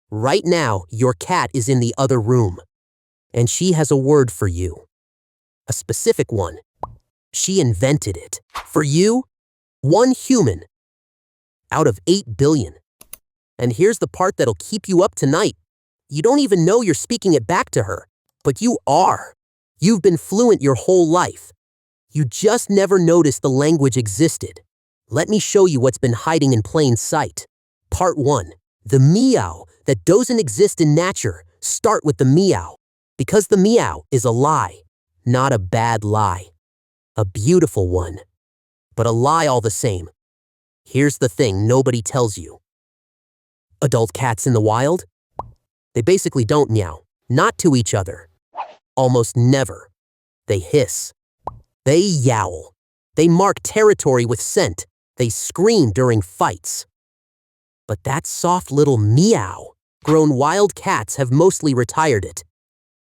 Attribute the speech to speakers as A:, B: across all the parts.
A: Right now, your cat is in the other room, and she has a word for you. A specific one. She invented it. For you, one human out of 8 billion. And here's the part that'll keep you up tonight. You don't even know you're speaking it back to her, but you are. You've been fluent your whole life. You just never noticed the language existed. Let me show you what's been hiding in plain sight. Part 1. The meow that doesn't exist in nature. Start with the meow, because the meow is a lie, not a bad lie. A beautiful one, but a lie all the same. Here's the thing nobody tells you. Adult cats in the wild? They basically don't meow, not to each other. Almost never. They hiss. They yowl. They mark territory with scent. They scream during fights. But that soft little meow, grown wild cats have mostly retired it.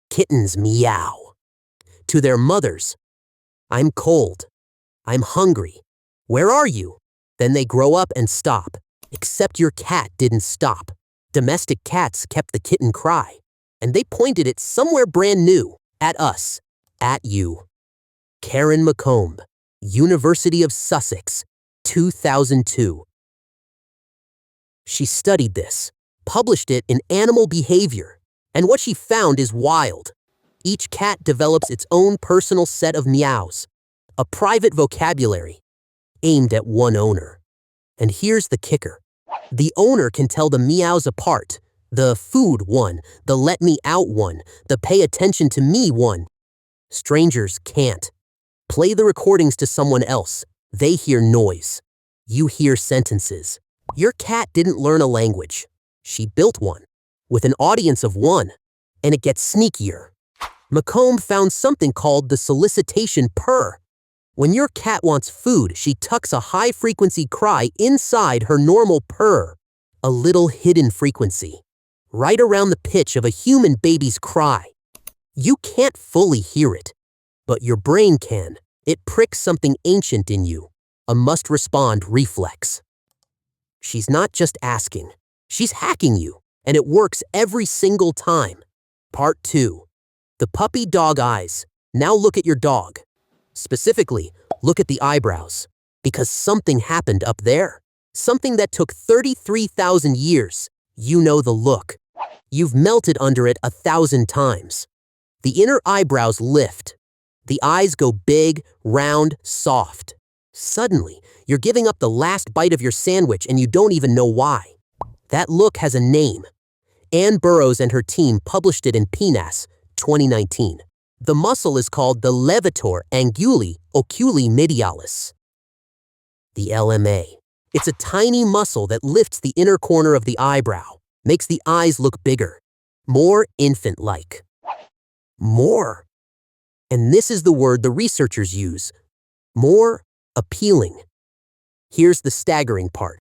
A: Kittens meow. To their mothers, I'm cold. I'm hungry. Where are you? Then they grow up and stop. Except your cat didn't stop. Domestic cats kept the kitten cry, and they pointed it somewhere brand new, at us, at you. Karen McComb, University of Sussex, 2002. She studied this, published it in Animal Behavior, and what she found is wild. Each cat develops its own personal set of meows, a private vocabulary, aimed at one owner. And here's the kicker. The owner can tell the meows apart, the food one, the let me out one, the pay attention to me one. Strangers can't. Play the recordings to someone else. They hear noise. You hear sentences. Your cat didn't learn a language. She built one, with an audience of one, and it gets sneakier. McComb found something called the Solicitation Purr. When your cat wants food, she tucks a high-frequency cry inside her normal purr, a little hidden frequency, right around the pitch of a human baby's cry. You can't fully hear it, but your brain can. It pricks something ancient in you, a must-respond reflex. She's not just asking, she's hacking you, and it works every single time. Part 2. The puppy dog eyes. Now look at your dog. Specifically, look at the eyebrows, because something happened up there. Something that took 33,000 years. You know the look. You've melted under it 1,000 times. The inner eyebrows lift. The eyes go big, round, soft. Suddenly, you're giving up the last bite of your sandwich and you don't even know why. That look has a name. Burrows and her team published it in PNAS, 2019. The muscle is called the levator anguli oculi medialis. The LMA. It's a tiny muscle that lifts the inner corner of the eyebrow, makes the eyes look bigger, more infant-like. More. And this is the word the researchers use. More appealing. Here's the staggering part.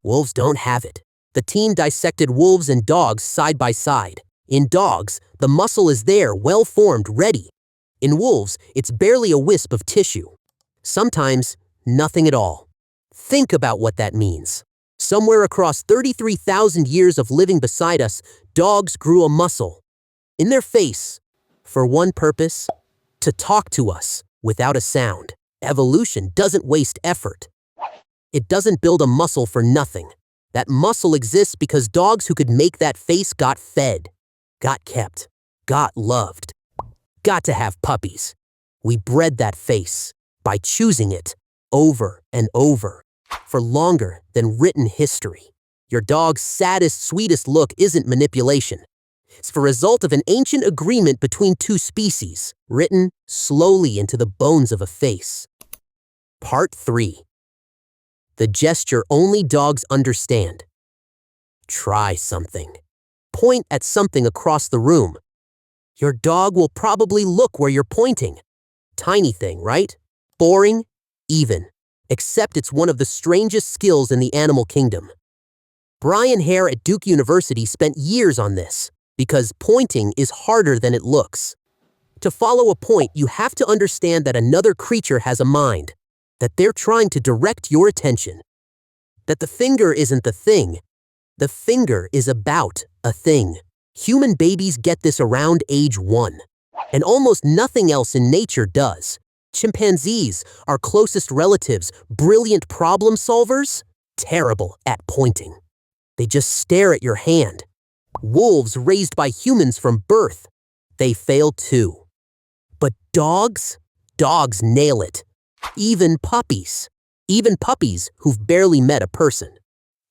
A: Wolves don't have it. The team dissected wolves and dogs side by side. In dogs, the muscle is there, well-formed, ready. In wolves, it's barely a wisp of tissue. Sometimes, nothing at all. Think about what that means. Somewhere across 33,000 years of living beside us, dogs grew a muscle. In their face. For one purpose, to talk to us without a sound. Evolution doesn't waste effort. It doesn't build a muscle for nothing. That muscle exists because dogs who could make that face got fed, got kept, got loved, got to have puppies. We bred that face by choosing it over and over for longer than written history. Your dog's saddest, sweetest look isn't manipulation. It's the result of an ancient agreement between two species, written slowly into the bones of a face. Part 3. The gesture only dogs understand. Try something. Point at something across the room. Your dog will probably look where you're pointing. Tiny thing, right? Boring? Even. Except it's one of the strangest skills in the animal kingdom. Hare at Duke University spent years on this, because pointing is harder than it looks. To follow a point, you have to understand that another creature has a mind, that they're trying to direct your attention, that the finger isn't the thing, The finger is about a thing. Human babies get this around age 1. And almost nothing else in nature does. Chimpanzees, our closest relatives, brilliant problem solvers, terrible at pointing. They just stare at your hand. Wolves raised by humans from birth, they fail too. But dogs nail it. Even puppies who've barely met a person.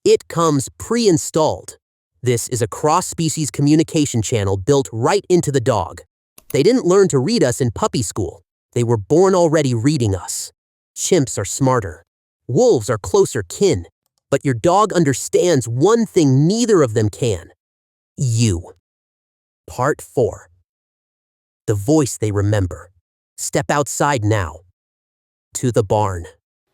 A: It comes pre-installed. This is a cross-species communication channel built right into the dog. They didn't learn to read us in puppy school. They were born already reading us. Chimps are smarter. Wolves are closer kin. But your dog understands one thing neither of them can. You. Part 4. The voice they remember. Step outside now. To the barn.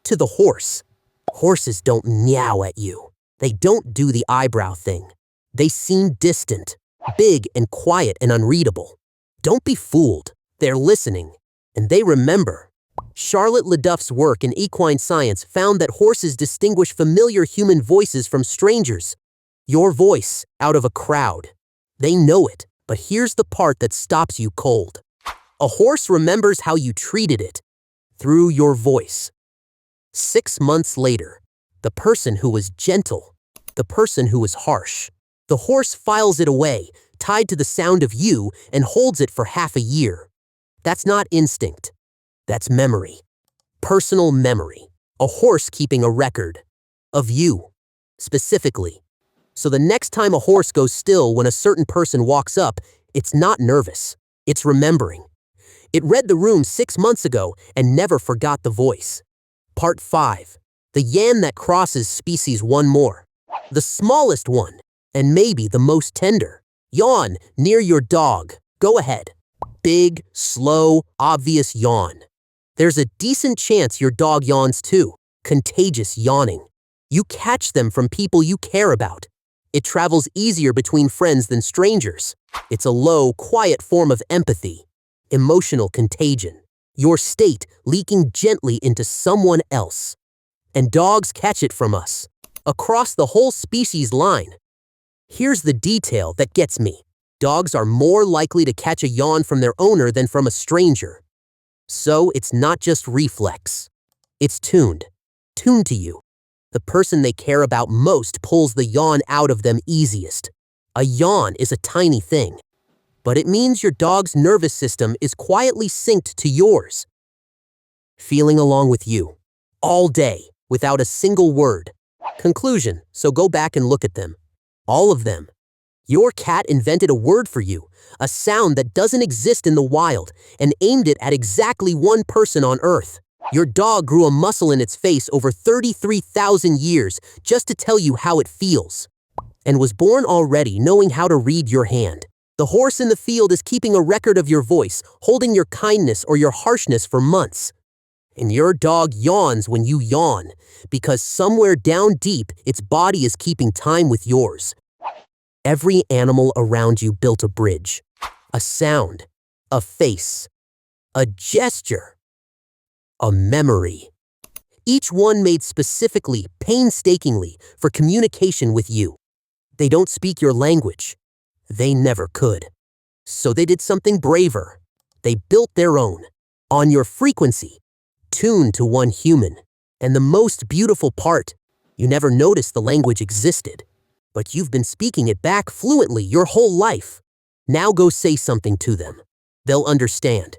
A: To the horse. Horses don't meow at you. They don't do the eyebrow thing. They seem distant, big and quiet and unreadable. Don't be fooled. They're listening. And they remember. Charlotte LeDuff's work in equine science found that horses distinguish familiar human voices from strangers. Your voice out of a crowd. They know it, but here's the part that stops you cold. A horse remembers how you treated it. Through your voice. 6 months later, the person who was gentle, the person who was harsh. The horse files it away, tied to the sound of you, and holds it for half a year. That's not instinct. That's memory. Personal memory. A horse keeping a record. Of you. Specifically. So the next time a horse goes still when a certain person walks up, it's not nervous. It's remembering. It read the room 6 months ago and never forgot the voice. Part 5. The yawn that crosses species one more. The smallest one, and maybe the most tender. Yawn near your dog. Go ahead. Big, slow, obvious yawn. There's a decent chance your dog yawns too. Contagious yawning. You catch them from people you care about. It travels easier between friends than strangers. It's a low, quiet form of empathy. Emotional contagion. Your state leaking gently into someone else. And dogs catch it from us. Across the whole species line. Here's the detail that gets me. Dogs are more likely to catch a yawn from their owner than from a stranger. So it's not just reflex. It's tuned. Tuned to you. The person they care about most pulls the yawn out of them easiest. A yawn is a tiny thing. But it means your dog's nervous system is quietly synced to yours. Feeling along with you. All day, without a single word. Conclusion, so go back and look at them. All of them. Your cat invented a word for you, a sound that doesn't exist in the wild, and aimed it at exactly one person on Earth. Your dog grew a muscle in its face over 33,000 years just to tell you how it feels. And was born already knowing how to read your hand. The horse in the field is keeping a record of your voice, holding your kindness or your harshness for months. And your dog yawns when you yawn, because somewhere down deep, its body is keeping time with yours. Every animal around you built a bridge, a sound, a face, a gesture, a memory. Each one made specifically, painstakingly, for communication with you. They don't speak your language. They never could. So they did something braver. They built their own, on your frequency, tuned to one human. And the most beautiful part, you never noticed the language existed. But you've been speaking it back fluently your whole life. Now go say something to them. They'll understand.